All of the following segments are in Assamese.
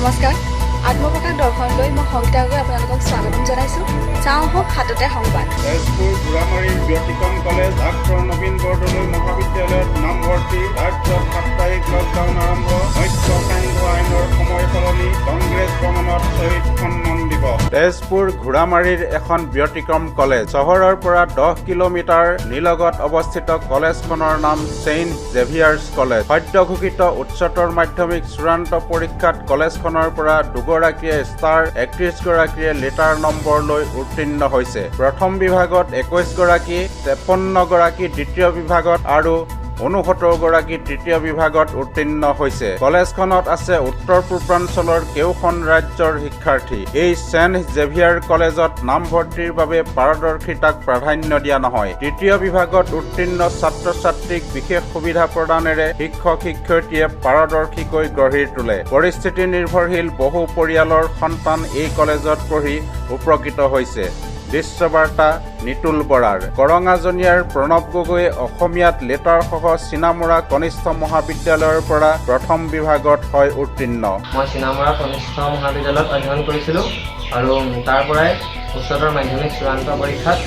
নমস্কাৰ আত্মপ্ৰকাশ দৰ্শনলৈ মই সংগীতাগৈ আপোনালোকক স্বাগতম জনাইছোঁ। চাওঁ হওক হাততে সংবাদ। তেজপুৰ ঘোঁৰামাৰীৰ ব্যতিক্ৰম কলেজ ডাক্তৰ নবীন বৰদলৈ মহাবিদ্যালয়ত নামভৰ্তি। ৰাজ্যত সাপ্তাহিক লকডাউন আৰম্ভ। মৎস্য সাংঘ আইনৰ সময় সলনি। কংগ্ৰেছ ভ্ৰমণত শ্বহীদ সন্মান দিৱস। তেজপুৰ ঘোঁৰামাৰীৰ এখন ব্যতিক্ৰম কলেজ। চহৰৰ পৰা 10 কিলোমিটাৰ নিলগত অৱস্থিত কলেজখনৰ নাম ছেইণ্ট জেভিয়াৰ্ছ কলেজ। সদ্য ঘোষিত উচ্চতৰ মাধ্যমিক চূড়ান্ত পৰীক্ষাত কলেজখনৰ পৰা দুগৰাকীয়ে ষ্টাৰ 31 গৰাকীয়ে লেটাৰ নম্বৰ লৈ উত্তীৰ্ণ হৈছে। প্ৰথম বিভাগত 21 গৰাকী, 53 গৰাকী দ্বিতীয় বিভাগত আৰু 69 গৰাকী তৃতীয় বিভাগত উত্তীৰ্ণ হৈছে। কলেজখনত আছে উত্তৰ পূৰ্বাঞ্চলৰ কেওখন ৰাজ্যৰ শিক্ষাৰ্থী। এই ছেইণ্ট জেভিয়াৰ কলেজত নামভৰ্তিৰ বাবে পাৰদৰ্শিতাক প্ৰাধান্য দিয়া নহয়। তৃতীয় বিভাগত উত্তীৰ্ণ ছাত্ৰ ছাত্ৰীক বিশেষ সুবিধা প্ৰদানেৰে শিক্ষক শিক্ষয়িত্ৰীয়ে পাৰদৰ্শীকৈ গঢ়ি তোলে। পৰিস্থিতি নিৰ্ভৰশীল বহু পৰিয়ালৰ সন্তান এই কলেজত পঢ়ি উপকৃত হৈছে। দৃশ্যবাৰ্তা নিতুল বৰাৰ। কৰঙাজনীয়াৰ প্ৰণৱ গগৈয়ে অসমীয়াত লেটাৰসহ চিনামৰা কনিষ্ঠ মহাবিদ্যালয়ৰ পৰা প্ৰথম বিভাগত হয় উত্তীৰ্ণ। মই চিনামৰা কনিষ্ঠ মহাবিদ্যালয়ত অধ্যয়ন কৰিছিলোঁ আৰু তাৰ পৰাই উচ্চতৰ মাধ্যমিক চূড়ান্ত পৰীক্ষাত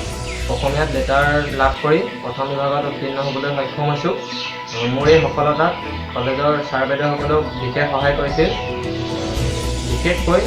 অসমীয়াত লেটাৰ লাভ কৰি প্ৰথম বিভাগত উত্তীৰ্ণ হ'বলৈ সক্ষম হৈছোঁ। মোৰ এই সফলতাত কলেজৰ ছাৰ বাইদেউসকলেও বিশেষ সহায় কৰিছিল। বিশেষকৈ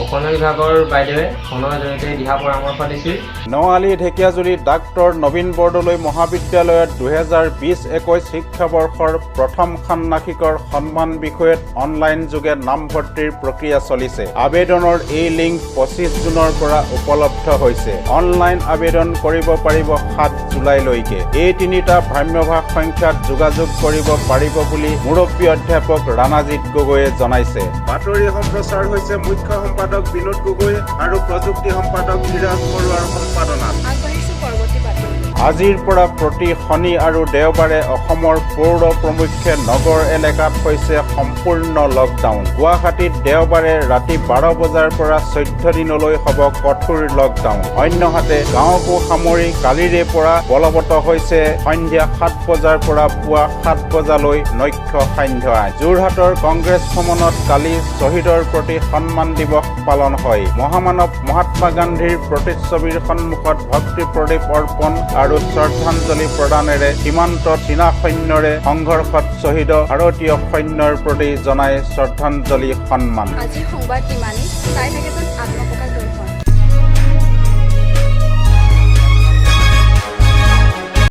অসমীয়া বিভাগৰ বাইদেৱে ফোনৰ জৰিয়তে দিহা পৰামৰ্শ দিছিল। নআলি ঢেকীয়াজুলি ডাক্তৰ নবীন বৰদলৈ মহাবিদ্যালয়ত 2020-21 শিক্ষাবৰ্ষৰ প্ৰথম ষান্মাসিকৰ সন্মান বিষয়ত অনলাইন যোগে নামভৰ্তিৰ প্ৰক্ৰিয়া চলিছে। আবেদনৰ এই লিংক 25 জুনৰ পৰা উপলব্ধ হৈছে। অনলাইন আবেদন কৰিব পাৰিব 7 জুলাইলৈকে। এই তিনিটা ভ্ৰাম্যভাষ সংখ্যাত যোগাযোগ কৰিব পাৰিব বুলি মুৰব্বী অধ্যাপক ৰাণাজিৎ গগৈয়ে জনাইছে। বাতৰি সম্প্ৰচাৰ হৈছে মুখ্য সম্পাদক বিনোদ গগৈ আৰু প্ৰযুক্তি সম্পাদক ধীৰাজ বৰুৱাৰ সম্পাদনাত। আগবাঢ়িছোঁ পৰৱৰ্তী বাতৰি। আজিৰ পৰা প্ৰতি শনি আৰু দেওবাৰে অসমৰ পৌৰ প্ৰমুখ্যে নগৰ এলেকাত হৈছে সম্পূৰ্ণ লকডাউন। গুৱাহাটীত দেওবাৰে ৰাতি 12 বজাৰ পৰা 14 দিনলৈ হ'ব কঠোৰ লকডাউন। অন্যহাতে গাঁৱকো সামৰি কালিৰে পৰা বলৱৎ হৈছে সন্ধিয়া 7 বজাৰ পৰা পুৱা 7 বজালৈ নক্ষ সান্ধ্য আইন। যোৰহাটৰ কংগ্ৰেছ ভ্ৰমণত কালি শ্বহীদৰ প্ৰতি সন্মান দিৱস পালন হয়। মহামানৱ মহাত্মা গান্ধীৰ প্ৰতিচ্ছবিৰ সন্মুখত ভক্তি প্ৰদীপ অৰ্পণ আৰু শ্ৰদ্ধাঞ্জলি প্ৰদানেৰে সীমান্তত চীনা সৈন্যৰে সংঘৰ্ষত শ্বহীদ ভাৰতীয় সৈন্যৰ প্ৰতি জনাই শ্ৰদ্ধাঞ্জলি সন্মান। আজিৰ সংবাদ ইমানেই। চাই থাকে যেন